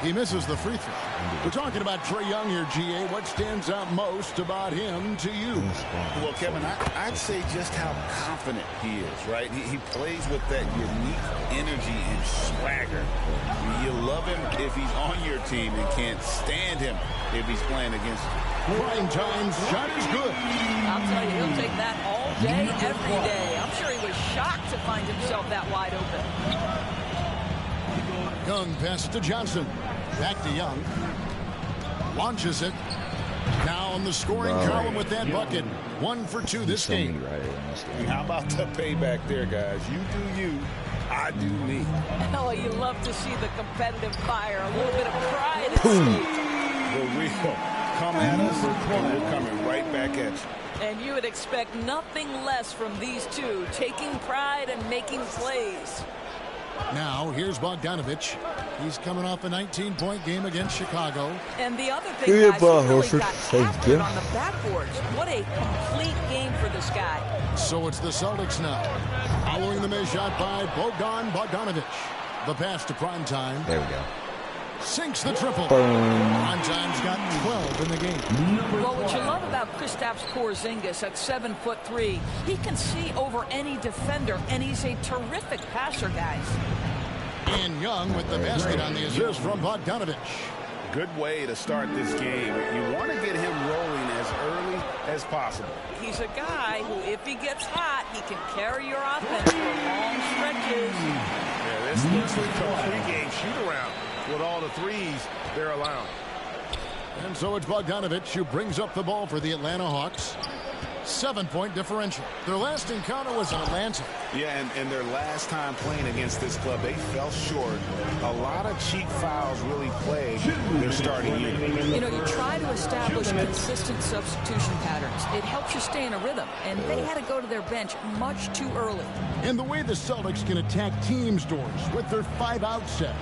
He misses the free throw. We're talking about Trae Young here, GA. What stands out most about him to you? Well, Kevin, I'd say just how confident he is, right? He plays with that unique energy and swagger. You love him if he's on your team and can't stand him if he's playing against you. Prime time shot is good. I'll tell you, he'll take that all day, every day. I'm sure he was shocked to find himself that wide open. Young passes to Johnson. Back to Young. Launches it. Now on the scoring column with that bucket. 1 for 2 this game. How about the payback there, guys? You do you. I do me. Oh, you love to see the competitive fire. A little bit of pride at stake. For real. Come at us, and we're coming right back at you. And you would expect nothing less from these two, taking pride and making plays. Now, here's Bogdanovich. He's coming off a 19-point game against Chicago. And the other thing, guys, he really got after it on the backboards. What a complete game for this guy. So it's the Celtics now. Following the missed shot by Bogdanovich. The pass to Primetime. There we go. Sinks the triple. Primetime's got 12 in the game. Well, what you love about Kristaps Porzingis at 7'3", he can see over any defender, and he's a terrific passer, guys. And Young with the basket on the assist from Bogdanovich. Good way to start this game. You want to get him rolling as early as possible. He's a guy who, if he gets hot, he can carry your offense for long stretches. Yeah, this looks like a three-game shoot-around with all the threes they're allowing. And so it's Bogdanovich who brings up the ball for the Atlanta Hawks. 7-point differential. Their last encounter was in Atlanta. Yeah, and their last time playing against this club, they fell short. A lot of cheap fouls really plagued their starting unit. You know, you try to establish consistent substitution patterns. It helps you stay in a rhythm, and they had to go to their bench much too early. And the way the Celtics can attack teams' doors with their 5-out set,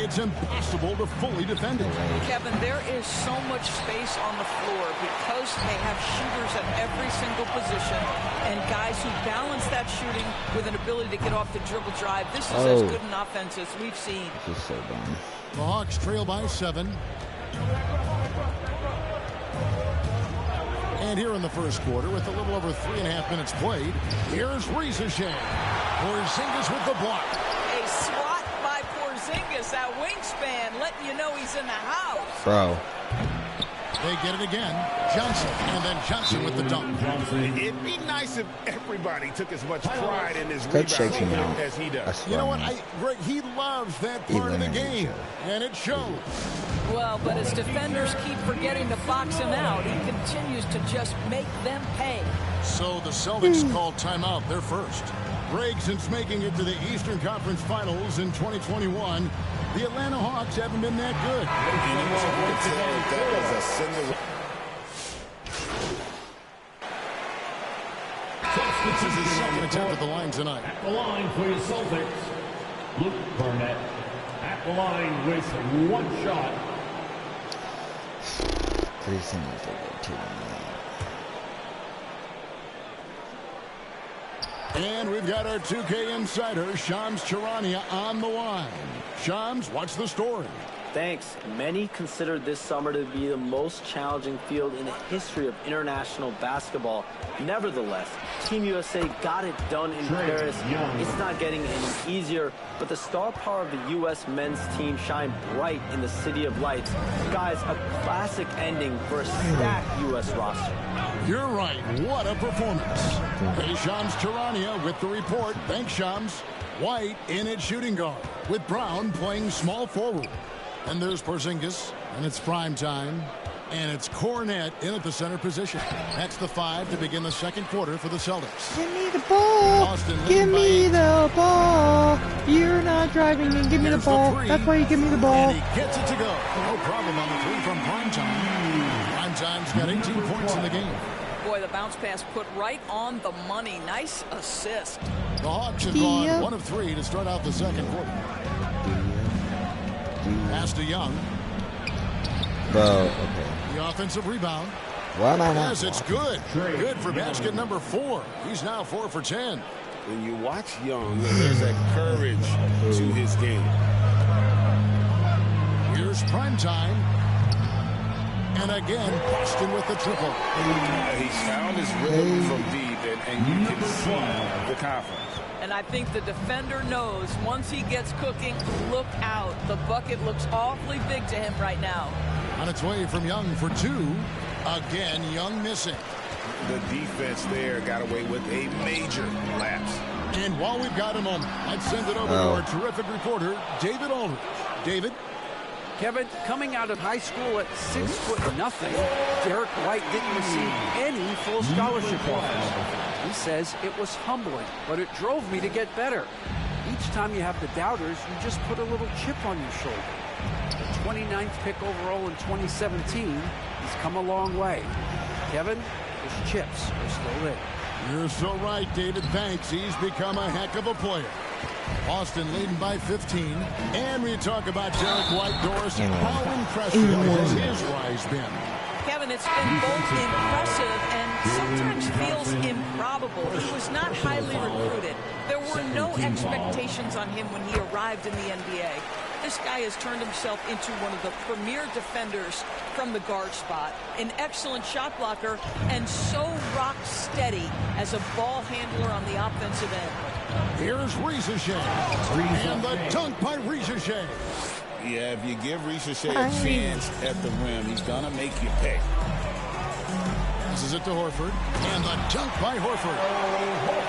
it's impossible to fully defend it. Kevin, there is so much space on the floor because they have shooters at every single position and guys who balance that shooting with an ability to get off the dribble drive. This is as good an offense as we've seen. This is so dumb. The Hawks trail by 7. And here in the first quarter, with a little over 3.5 minutes played, here's Risacher. Porzingis with the block. A swat by Porzingis, that wingspan, letting you know he's in the house. Bro. They get it again. Johnson, and then Johnson with the dunk. It'd be nice if everybody took as much pride in his rebounding as he does. You know what? Greg, he loves that part of the game, and it shows. Well, but as defenders keep forgetting to box him out, he continues to just make them pay. So the Celtics call timeout. They're first. Greg, since making it to the Eastern Conference Finals in 2021, the Atlanta Hawks haven't been that good. This is his second attempt at the line tonight. At the line for your Celtics, Luke Barnett. At the line with one shot. And we've got our 2K insider, Shams Charania, on the line. Shams, what's the story? Thanks. Many consider this summer to be the most challenging field in the history of international basketball. Nevertheless, Team USA got it done in Paris. It's not getting any easier, but the star power of the U.S. men's team shined bright in the City of Lights. Guys, a classic ending for a stacked U.S. roster. You're right. What a performance. Hey, Shams Charania with the report. Thanks, Shams. White in at shooting guard, with Brown playing small forward. And there's Porzingis, and it's prime time. And it's Cornette in at the center position. That's the 5 to begin the second quarter for the Celtics. Give me the ball. Give me the ball. You're not driving in. Give me the ball. That's why you give me the ball. And he gets it to go. No problem on the 3 from Primetime. Primetime's got 18 points in the game. Boy, the bounce pass put right on the money. Nice assist. The Hawks have gone 1 of 3 to start out the second quarter. Pass to Young. Bro, okay. The offensive rebound. Why am I not? Yes, it's good. Good for basket number 4. He's now 4 for 10. When you watch Young, there's that courage to his game. Here's Primetime. And again, Boston with the triple. He's found his rhythm from deep, and you can see the confidence. And I think the defender knows once he gets cooking, look out. The bucket looks awfully big to him right now. On its way from Young for two. Again, Young missing. The defense there got away with a major lapse. And while we've got a moment, let's send it over to our terrific reporter, David Aldridge. David? Kevin, coming out of high school at 6'0", Derek White didn't receive any full scholarship offers. He says it was humbling, but it drove me to get better. Each time you have the doubters, you just put a little chip on your shoulder. The 29th pick overall in 2017, he's come a long way. Kevin, his chips are still there. You're so right, David. Thanks. He's become a heck of a player. Boston leading by 15. And we talk about Derek White, Doris. How impressive has his rise been? Kevin, it's been both impressive and sometimes feels improbable. He was not highly recruited. There were no expectations on him when he arrived in the NBA. This guy has turned himself into one of the premier defenders from the guard spot, an excellent shot blocker, and so rock steady as a ball handler on the offensive end. Here's Risacher. And the dunk by Risacher. Yeah, if you give Risacher a chance at the rim, he's going to make you pay. Passes it to Horford. And the dunk by Horford.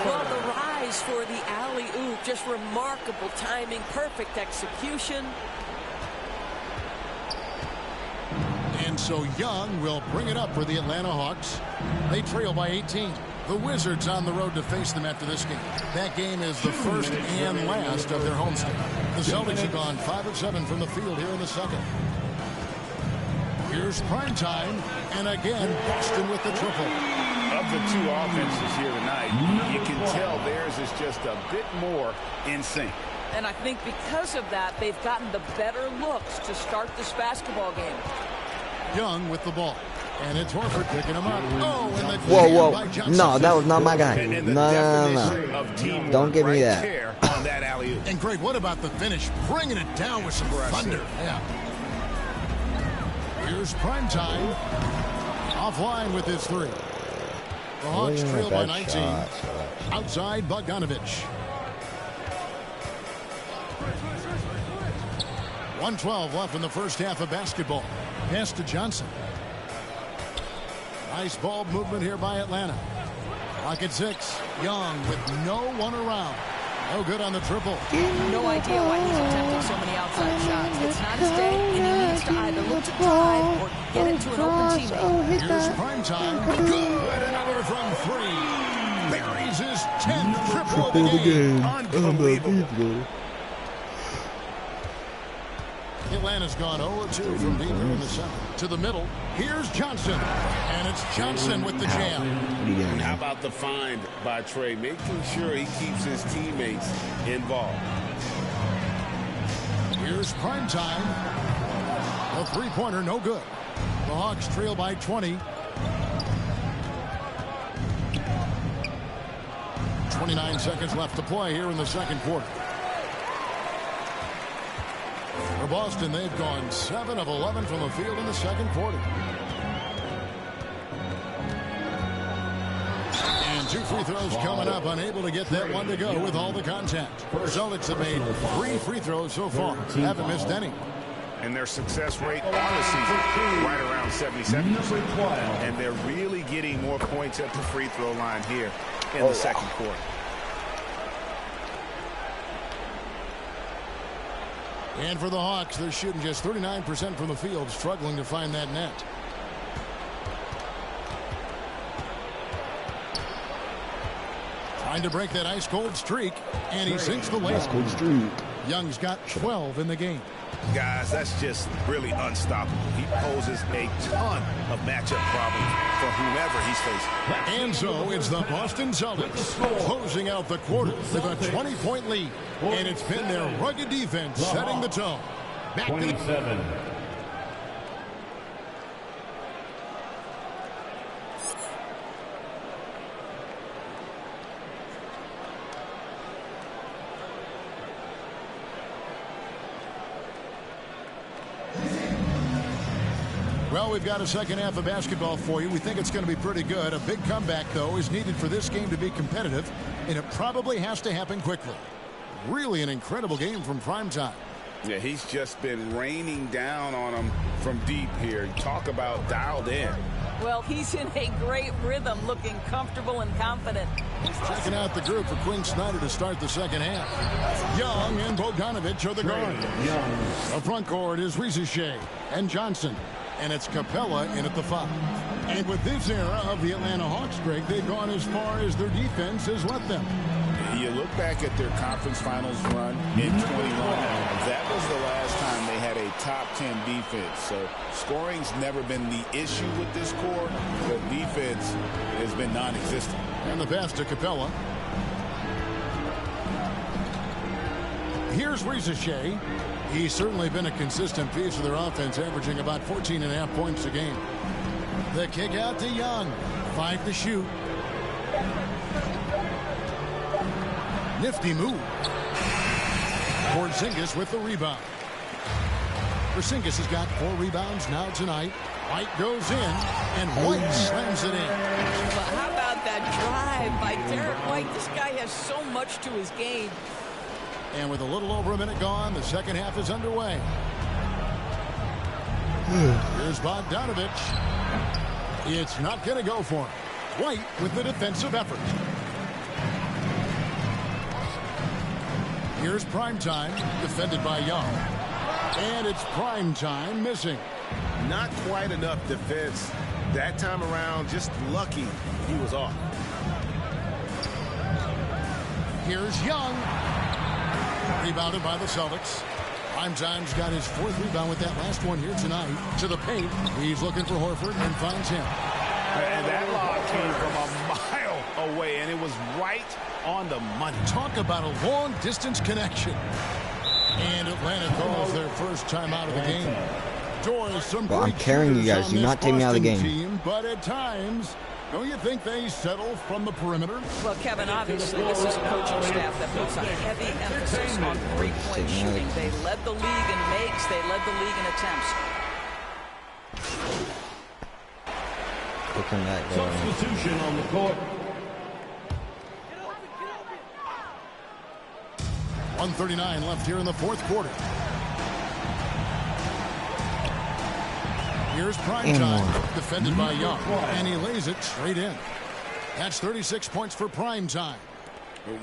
Well, the rise for the alley-oop, just remarkable timing, perfect execution. And so Young will bring it up for the Atlanta Hawks. They trail by 18. The Wizards on the road to face them after this game. That game is the first and last of their homestand. The Celtics have gone 5 of 7 from the field here in the second. Here's Primetime, and again, Boston with the triple. Of the two offenses here tonight, you can tell theirs is just a bit more in sync. And I think because of that, they've gotten the better looks to start this basketball game. Young with the ball. And it's Horford picking him up. Oh, and the whoa. No, that was not my guy. No. Don't give me that. On that alley-oop. And Greg, what about the finish? Bringing it down with some thunder. Yeah. Here's Primetime. Offline with his three. The Hawks trail by 19. Outside Bogdanovich. 1:12 left in the first half of basketball. Pass to Johnson. Nice ball movement here by Atlanta. Clock at 6. Young with no one around. No good on the triple. No idea why he's attempting so many outside shots. It's not his day, and he needs to either look to drive or get it to an open teammate. Here's Primetime. Good. Another from 3. Buries his 10th triple of the game. Unbelievable. Atlanta's gone 0-2 from deep here in the second. To the middle. Here's Johnson. And it's Johnson with the jam. How about the find by Trey? Making sure he keeps his teammates involved. Here's Primetime. A three-pointer, no good. The Hawks trail by 20. 29 seconds left to play here in the second quarter. For Boston, they've gone 7 of 11 from the field in the second quarter. And 2 free throws coming up, unable to get that one to go with all the contact. Celtics have made 3 free throws so far, haven't missed any. And their success rate on the season right around 77%. And they're really getting more points at the free throw line here in the second quarter. And for the Hawks, they're shooting just 39% from the field, struggling to find that net. Trying to break that ice-cold streak, and he sinks the layup. Young's got 12 in the game. Guys, that's just really unstoppable. He poses a ton of matchup problems for whomever he's facing. And so it's the Boston Celtics closing out the quarter with a 20-point lead. And it's been their rugged defense setting the tone. Back to the 27. Well, we've got a second half of basketball for you. We think it's going to be pretty good. A big comeback, though, is needed for this game to be competitive, and it probably has to happen quickly. Really an incredible game from Primetime. Yeah, he's just been raining down on him from deep here. Talk about dialed in. Well, he's in a great rhythm, looking comfortable and confident. Checking out the group for Quinn Snyder to start the second half. Young and Bogdanovich are the guards. The front court is Risacher and Johnson. And it's Capella in at the 5. And with this era of the Atlanta Hawks break, they've gone as far as their defense has let them. You look back at their conference finals run in 21. That was the last time they had a top 10 defense. So scoring's never been the issue with this core. The defense has been non-existent. And the pass to Capella. Here's Risacher. He's certainly been a consistent piece of their offense, averaging about 14.5 points a game. The kick out to Young. 5 to shoot. Nifty move. Porzingis with the rebound. Porzingis has got 4 rebounds now tonight. White goes in, and White slams it in. Well, how about that drive by Derek White? This guy has so much to his game. And with a little over a minute gone, the second half is underway. Here's Bogdanovich. It's not going to go for him. White with the defensive effort. Here's Primetime, defended by Young. And it's Primetime missing. Not quite enough defense that time around. Just lucky he was off. Here's Young. Rebounded by the Celtics. Primetime's got his 4th rebound with that last one here tonight. To the paint. He's looking for Horford and finds him. And that lob came from a mile away, and it was right on the money. Talk about a long-distance connection. And Atlanta calls their first time out of the game. Well, I'm carrying you guys. Do not take me out of the game. Team, but at times, don't you think they settle from the perimeter? Well, Kevin, obviously, this is a coaching staff that puts a heavy emphasis on three-point shooting. They led the league in makes. They led the league in attempts. Substitution on the court. 1:39 left here in the 4th quarter. Here's Primetime, defended by Young, and he lays it straight in. That's 36 points for Primetime.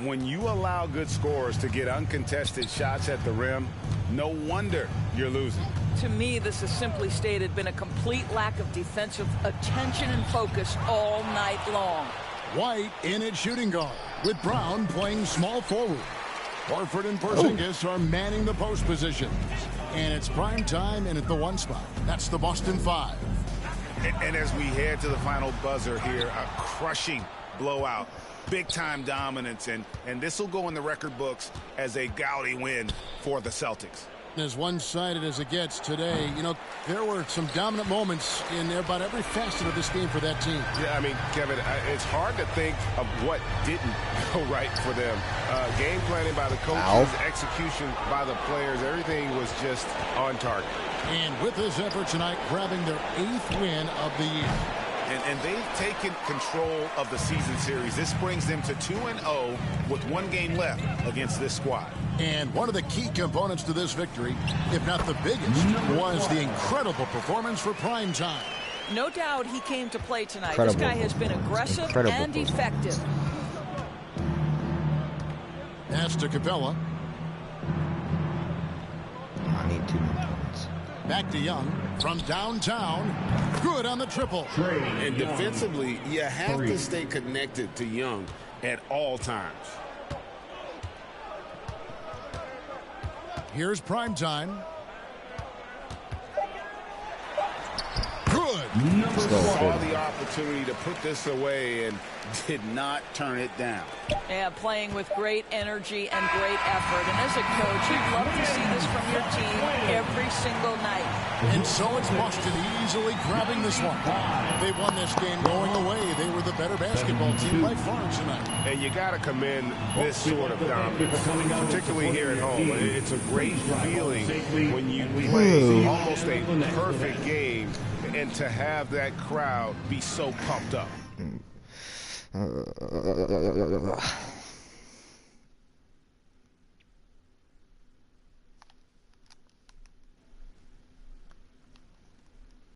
When you allow good scorers to get uncontested shots at the rim, no wonder you're losing. To me, this has simply stated been a complete lack of defensive attention and focus all night long. White in at shooting guard, with Brown playing small forward. Horford and Porzingis are manning the post position. And it's Primetime and at the 1 spot. That's the Boston 5. And as we head to the final buzzer here, a crushing blowout. Big-time dominance, and this will go in the record books as a gaudy win for the Celtics. As one-sided as it gets today, you know, there were some dominant moments in about every facet of this game for that team. Yeah, I mean, Kevin, it's hard to think of what didn't go right for them. Game planning by the coaches, execution by the players, everything was just on target. And with this effort tonight, grabbing their 8th win of the year. And they've taken control of the season series. This brings them to 2-0 with 1 game left against this squad. And one of the key components to this victory, if not the biggest, was the incredible performance for Primetime. No doubt he came to play tonight. This guy has been aggressive and effective. Pass to Capella. I need 2 more points. Back to Young from downtown. Good on the triple. And defensively, you have to stay connected to Young at all times. Here's Primetime. Good. Saw the opportunity to put this away and did not turn it down. Yeah, playing with great energy and great effort. And as a coach, you'd love to see this from your team every single night. And so it's Boston easily grabbing this one. They won this game going away. They were the better basketball team by far tonight. And you got to commend this sort of dominance, particularly here at home. It's a great feeling when you play almost a perfect game and to have that crowd be so pumped up.